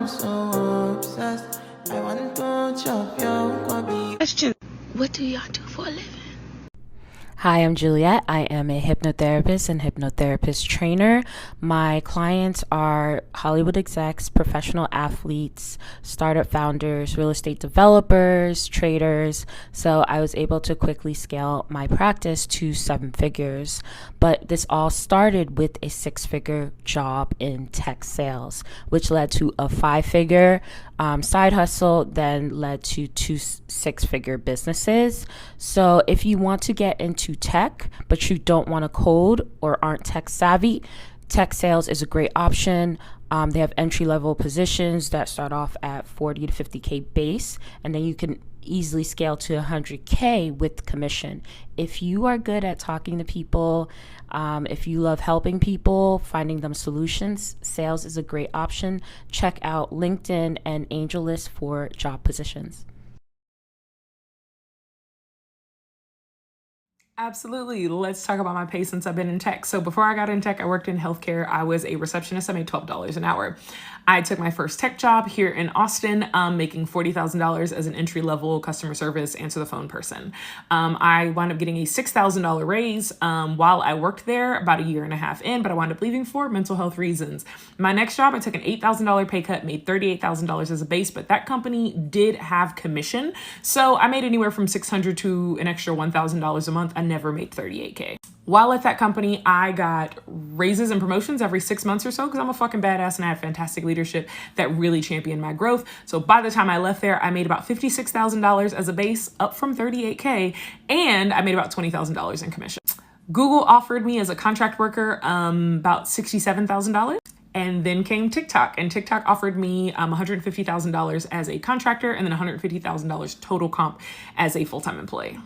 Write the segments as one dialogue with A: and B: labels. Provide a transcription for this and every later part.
A: So obsessed, I want to chop your kwabi.
B: Question: what do y'all do for a living?
C: Hi, I'm Juliet. I am a hypnotherapist and hypnotherapist trainer. My clients are Hollywood execs, professional athletes, startup founders, real estate developers, traders. So I was able to quickly scale my practice to 7 figures. But this all started with a 6-figure job in tech sales, which led to a 5-figure side hustle, then led to 2 6-figure businesses. So if you want to get into tech, but you don't want to code or aren't tech savvy, tech sales is a great option. They have entry-level positions that start off at 40 to 50K base, and then you can easily scale to 100K with commission. If you are good at talking to people, if you love helping people, finding them solutions, sales is a great option. Check out LinkedIn and AngelList for job positions.
D: Absolutely. Let's talk about my pay since I've been in tech. So before I got in tech, I worked in healthcare. I was a receptionist. I made $12 an hour. I took my first tech job here in Austin, making $40,000 as an entry-level customer service answer the phone person. I wound up getting a $6,000 raise while I worked there about a year and a half in, but I wound up leaving for mental health reasons. My next job, I took an $8,000 pay cut, made $38,000 as a base, but that company did have commission. So I made anywhere from $600 to an extra $1,000 a month. I never made 38K. While at that company, I got raises and promotions every 6 months or so because I'm a fucking badass and I had fantastic leadership that really championed my growth. So by the time I left there, I made about $56,000 as a base, up from 38K, and I made about $20,000 in commission. Google offered me as a contract worker about $67,000. And then came TikTok, and TikTok offered me $150,000 as a contractor and then $150,000 total comp as a full-time employee.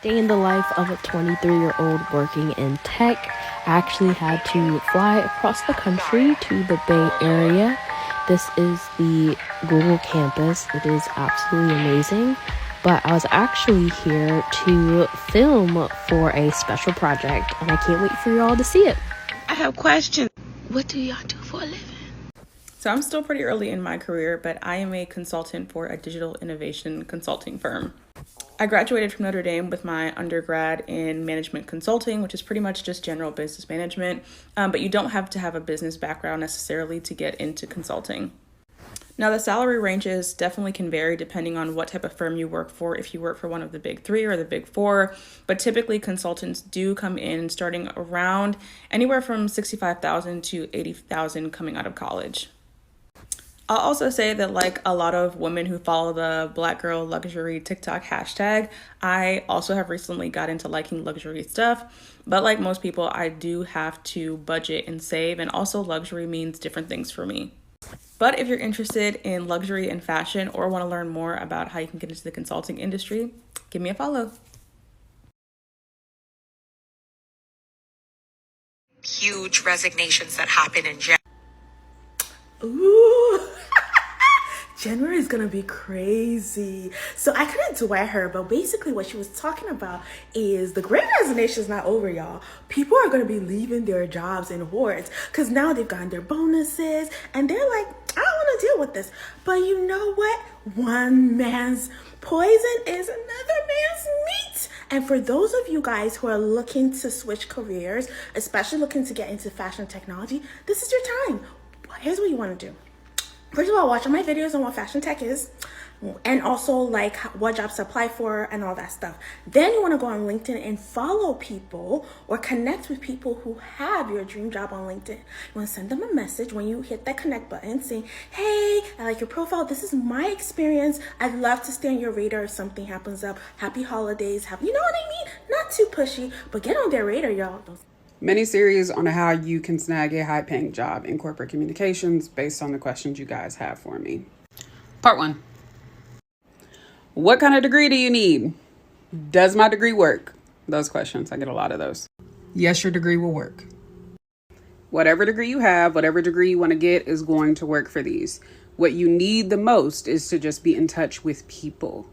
E: Day in the life of a 23-year-old working in tech. I actually had to fly across the country to the Bay Area. This is the Google campus. It is absolutely amazing. But I was actually here to film for a special project, and I can't wait for y'all to see it.
B: I have questions. What do y'all do for a living?
F: So I'm still pretty early in my career, but I am a consultant for a digital innovation consulting firm. I graduated from Notre Dame with my undergrad in management consulting, which is pretty much just general business management, but you don't have to have a business background necessarily to get into consulting. Now, the salary ranges definitely can vary depending on what type of firm you work for, if you work for one of the big 3 or the big 4, but typically consultants do come in starting around anywhere from $65,000 to $80,000 coming out of college. I'll also say that, like a lot of women who follow the Blackgirlluxury TikTok hashtag, I also have recently got into liking luxury stuff. But like most people, I do have to budget and save, and also luxury means different things for me. But if you're interested in luxury and fashion or want to learn more about how you can get into the consulting industry, give me a follow.
G: Huge resignations that happen in January.
H: Ooh, January is gonna be crazy. So I couldn't duet her, but basically what she was talking about is the great resignation is not over, y'all. People are gonna be leaving their jobs in hordes because now they've gotten their bonuses and they're like, I don't want to deal with this. But you know what? One man's poison is another man's meat. And for those of you guys who are looking to switch careers, especially looking to get into fashion technology, this is your time. Here's what you want to do. First of all, watch all my videos on what fashion tech is, and also like what jobs to apply for and all that stuff. Then you want to go on LinkedIn and follow people or connect with people who have your dream job on LinkedIn. You want to send them a message when you hit that connect button saying, hey, I like your profile. This is my experience. I'd love to stay on your radar if something happens up. Happy holidays. You know what I mean? Not too pushy, but get on their radar, y'all.
I: Mini-series on how you can snag a high-paying job in corporate communications based on the questions you guys have for me. Part 1. What kind of degree do you need? Does my degree work? Those questions, I get a lot of those. Yes, your degree will work. Whatever degree you have, whatever degree you want to get is going to work for these. What you need the most is to just be in touch with people.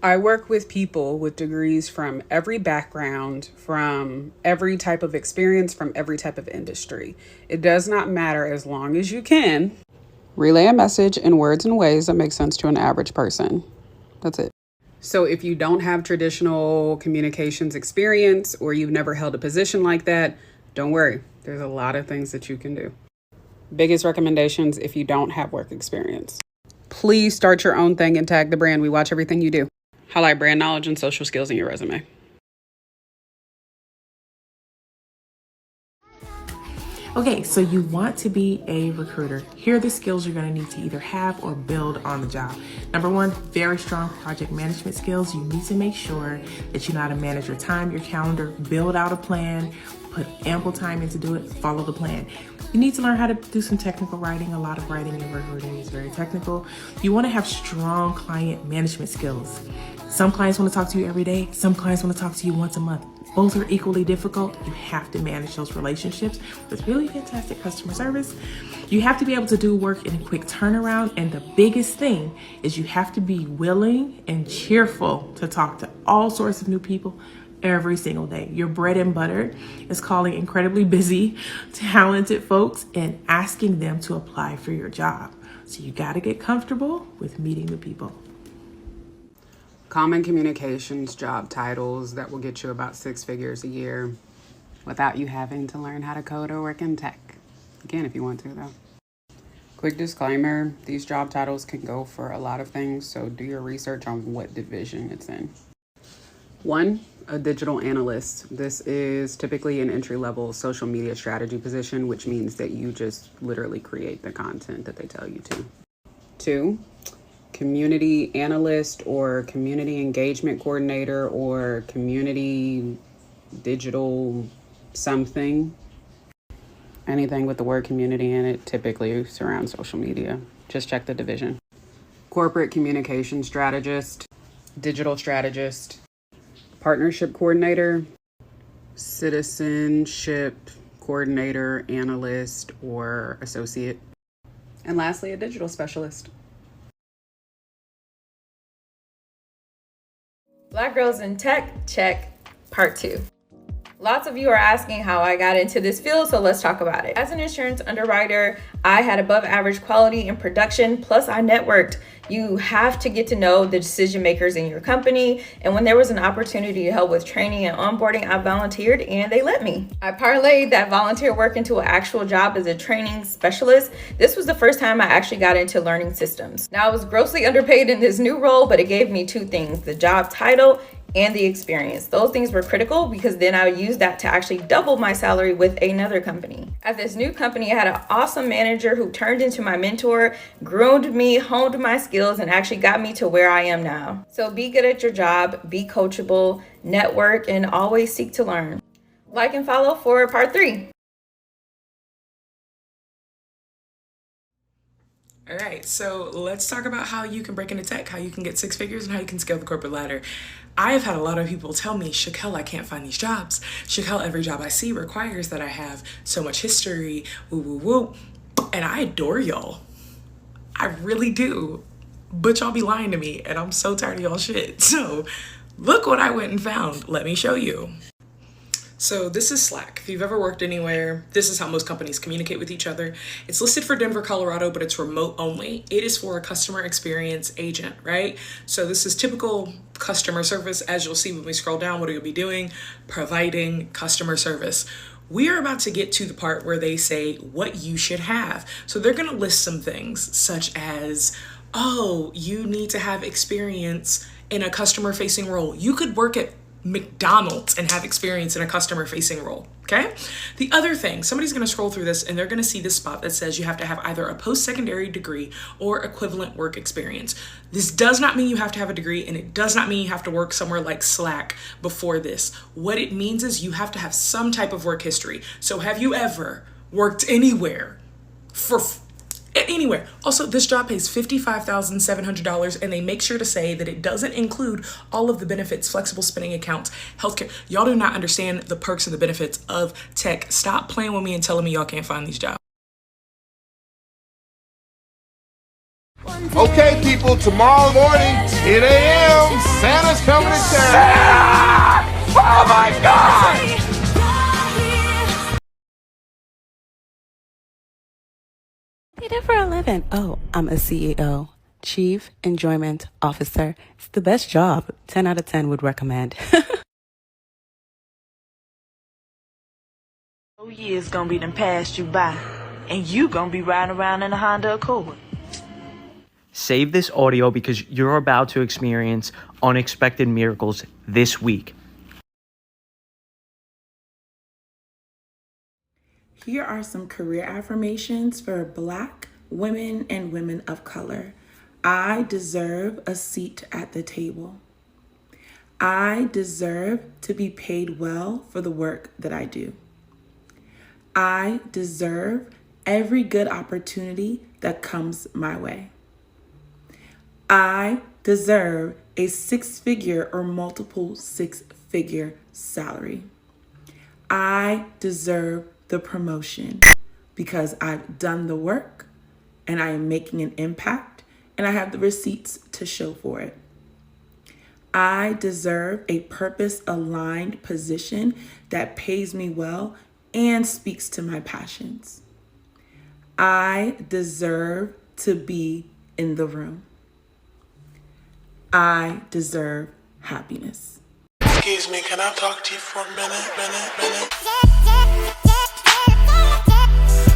I: I work with people with degrees from every background, from every type of experience, from every type of industry. It does not matter as long as you can relay a message in words and ways that make sense to an average person. That's it. So if you don't have traditional communications experience or you've never held a position like that, don't worry. There's a lot of things that you can do. Biggest recommendations if you don't have work experience. Please start your own thing and tag the brand. We watch everything you do. Highlight brand knowledge and social skills in your resume.
H: Okay, so you want to be a recruiter. Here are the skills you're going to need to either have or build on the job. Number one, very strong project management skills. You need to make sure that you know how to manage your time, your calendar, build out a plan, put ample time into do it, follow the plan. You need to learn how to do some technical writing. A lot of writing in recruiting is very technical. You want to have strong client management skills. Some clients want to talk to you every day. Some clients want to talk to you once a month. Both are equally difficult. You have to manage those relationships with really fantastic customer service. You have to be able to do work in a quick turnaround. And the biggest thing is you have to be willing and cheerful to talk to all sorts of new people every single day. Your bread and butter is calling incredibly busy, talented folks and asking them to apply for your job. So you got to get comfortable with meeting the people.
I: Common communications job titles that will get you about 6 figures a year without you having to learn how to code or work in tech. Again, if you want to, though. Quick disclaimer, these job titles can go for a lot of things, so do your research on what division it's in. 1, a digital analyst. This is typically an entry-level social media strategy position, which means that you just literally create the content that they tell you to. 2, community analyst or community engagement coordinator or community digital something. Anything with the word community in it typically surrounds social media. Just check the division. Corporate communication strategist, digital strategist, partnership coordinator, citizenship coordinator, analyst, or associate. And lastly, a digital specialist.
J: Black Girls in Tech, check, part 2. Lots of you are asking how I got into this field, so let's talk about it. As an insurance underwriter, I had above average quality in production, plus I networked. You have to get to know the decision makers in your company, and when there was an opportunity to help with training and onboarding, I volunteered and they let me. I parlayed that volunteer work into an actual job as a training specialist. This was the first time I actually got into learning systems. Now, I was grossly underpaid in this new role, but it gave me 2 things, the job title and the experience. Those things were critical because then I used that to actually double my salary with another company. At this new company, I had an awesome manager who turned into my mentor, groomed me, honed my skills, and actually got me to where I am now. So be good at your job, be coachable, network, and always seek to learn. Like and follow for part 3.
D: All right, so let's talk about how you can break into tech, how you can get 6 figures, and how you can scale the corporate ladder. I have had a lot of people tell me, Shaquille, I can't find these jobs. Shaquille, every job I see requires that I have so much history, woo, woo, woo. And I adore y'all. I really do. But y'all be lying to me, and I'm so tired of y'all shit. So look what I went and found. Let me show you. So this is Slack. If you've ever worked anywhere, this is how most companies communicate with each other. It's listed for Denver, Colorado, but it's remote only. It is for a customer experience agent, right? So this is typical customer service. As you'll see when we scroll down, what you'll be doing, providing customer service. We are about to get to the part where they say what you should have. So they're gonna list some things such as, oh, you need to have experience in a customer facing role. You could work at McDonald's and have experience in a customer facing role, okay? The other thing, somebody's gonna scroll through this and they're gonna see this spot that says you have to have either a post-secondary degree or equivalent work experience. This does not mean you have to have a degree, and it does not mean you have to work somewhere like Slack before this. What it means is you have to have some type of work history. So have you ever worked anywhere anywhere? Also, this job pays $55,700, and they make sure to say that it doesn't include all of the benefits, flexible spending accounts, healthcare. Y'all do not understand the perks and the benefits of tech. Stop playing with me and telling me y'all can't find these jobs.
K: Okay, people, tomorrow morning, 10 a.m., Santa's coming to town. Santa! Oh my God!
L: What do you do for a living? Oh, I'm a CEO, Chief Enjoyment Officer. It's the best job. 10 out of 10 would recommend.
M: Years gonna be done passed you by, and you gonna be riding around in a Honda Accord.
N: Save this audio because you're about to experience unexpected miracles this week.
F: Here are some career affirmations for Black women and women of color. I deserve a seat at the table. I deserve to be paid well for the work that I do. I deserve every good opportunity that comes my way. I deserve a 6-figure or multiple 6-figure salary. I deserve the promotion because I've done the work and I am making an impact and I have the receipts to show for it. I deserve a purpose-aligned position that pays me well and speaks to my passions. I deserve to be in the room. I deserve happiness.
A: Excuse me, can I talk to you for a minute?